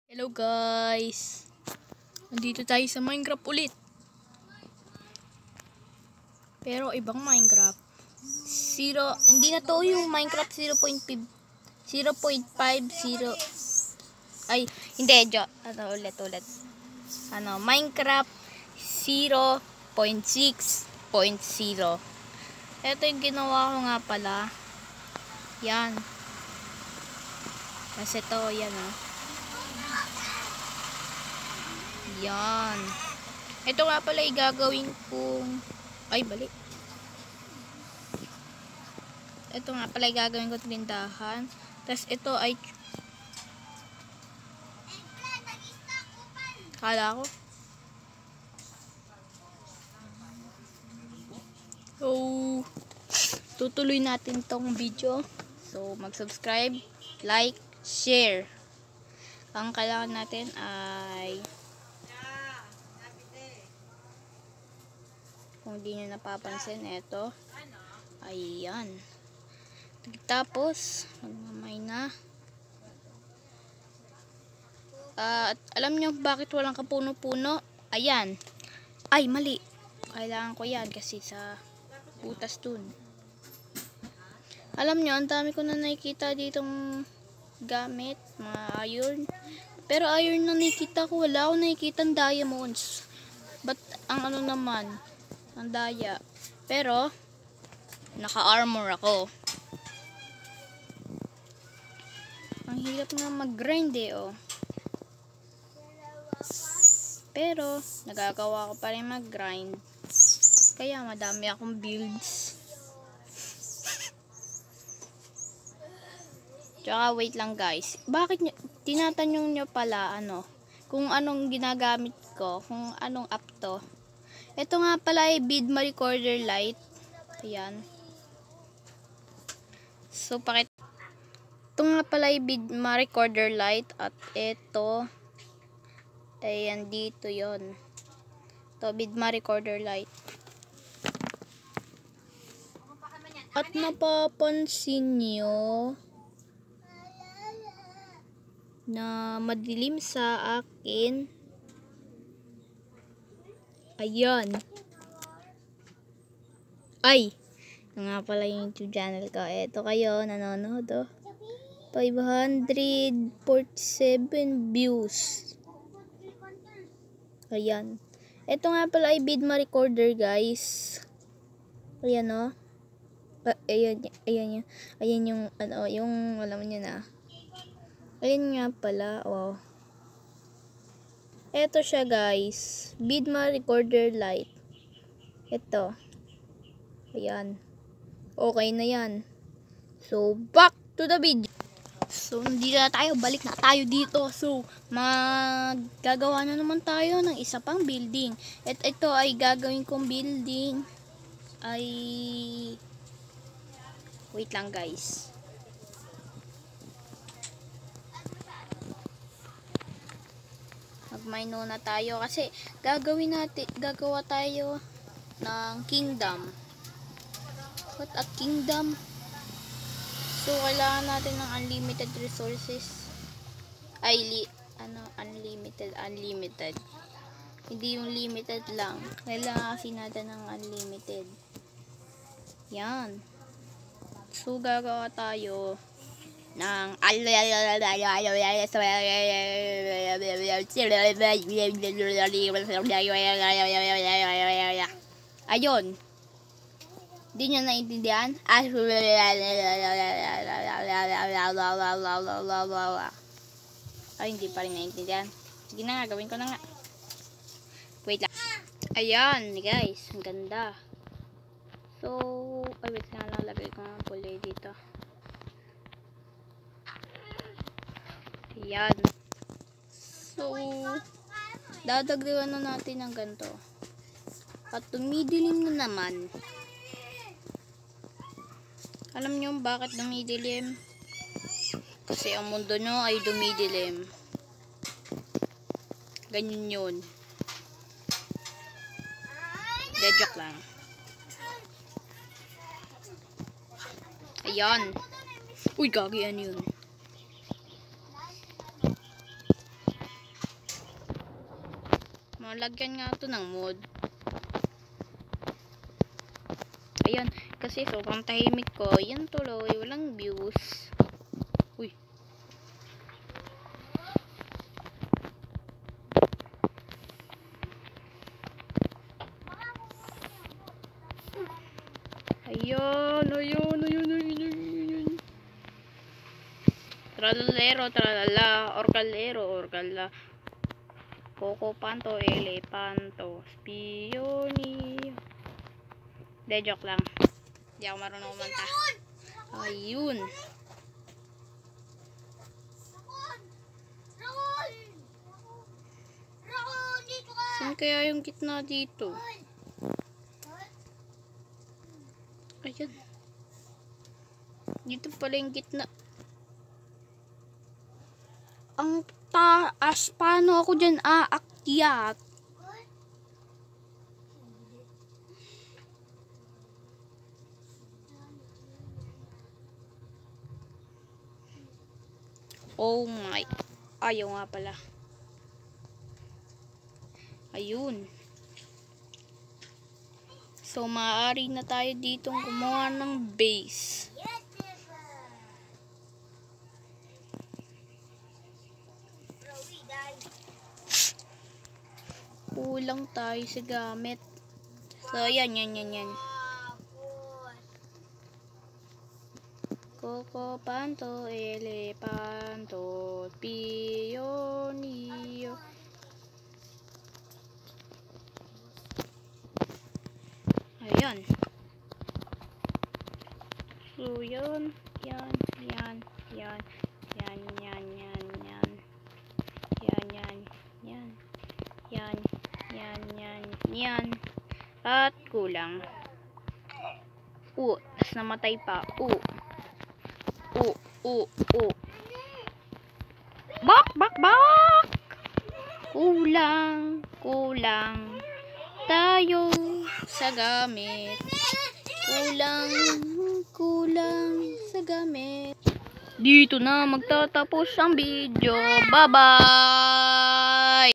Hello guys! Nandito tayo sa Minecraft ulit. Pero ibang Minecraft. Hindi na to yung Minecraft 0.50. Ay, hindi, ulit. Minecraft 0.6.0. Ito yung ginawa ko nga pala. Yan. Kasi ito, yan Yan. Ito nga pala yung gagawin kong... Ay, balik. Ito nga pala yung gagawin kong tindahan. Tapos ito ay... Kala ko. So, tutuloy natin tong video. So, mag-subscribe, like, share. Ang kailangan natin ay... Kung di nyo napapansin, ito. Ayan. Tapos, magmamay na. At alam nyo bakit walang kapuno-puno? Ayan. Ay, mali. Kailangan ko yan kasi sa butas dun. Alam nyo, ang dami ko na nakikita ditong gamit. Mga iron. Pero iron na nakikita ko. Wala akong nakikita diamonds. But, ang ano naman... ang daya. Pero, naka-armor ako. Ang hirap nga mag-grind oh. Pero, nagagawa ko pa rin mag-grind. Kaya, madami akong builds. Tsaka, wait lang guys. Bakit tinatanong nyo pala, kung anong ginagamit ko, kung anong app to. Ito nga pala ay Vidma Recorder Lite. Ayan. So, ito nga pala ay Vidma Recorder Lite. At ito, ayan, dito yon. Ito, Vidma Recorder Lite. At napapansin nyo na madilim sa akin. Ayan. Ay! Ito nga pala yung YouTube channel ko. Ito kayo, nanonood 547 views. Ayan. Ito nga pala ay Vidma Recorder, guys. Ayan ayan yung, yung, alam niyo na. Ayan nga pala, wow. Ito siya guys, Vidma Recorder Lite. Ito. Ayan. Okay na yan. So, back to the video. So, hindi na tayo. Balik na tayo dito. So, magagawa na naman tayo ng isa pang building. At ito ay gagawin kong building. Ay... Wait lang guys. Magmine na tayo kasi gagawa tayo ng kingdom. What a kingdom? So kailangan natin ng unlimited resources. Ay unlimited. Hindi yung limited lang. Kailangan kasi natin ng unlimited. Yan. So gagawa tayo ng ayun. Di nyo naintindihan? Ay, hindi pa rin naintindihan. Sige na nga, gawin ko na nga. Wait lang. Ayan, guys. Ang ganda. So, ay wait lang, lagay ko nga pulay dito. Ayan. So, dadagdagan na natin ng ganito. At tumidilim na naman. Alam nyo bakit dumidilim? Kasi ang mundo nyo ay dumidilim. Ganyan yun. Joke lang. Ayan. Uy, gagi yan yun. Lagyan nga ito ng mod. Ayan, kasi sobrang tahimik ko. Yan tuloy, walang views. Uy. Ayan. Tralalero, tralala, orkala. Coco panto, elepanto, spioni. De, joke lang. Hindi ako marunong kumanta. Ayun. Saan kaya yung gitna dito? Ayan. Dito pala yung gitna. Ang taas. Paano ako dyan aakyat? Oh my. Ayaw nga pala. Ayun. So, maaari na tayo ditong gumawa ng base. Kulang tayo sa gamit. So, yan. Coco panto, elepanto, pionio. Ayan. So, yan. Yan. At kulang. Tas namatay pa. Bak! Kulang tayo sa gamit. Kulang sa gamit. Dito na magtatapos ang video. Bye-bye!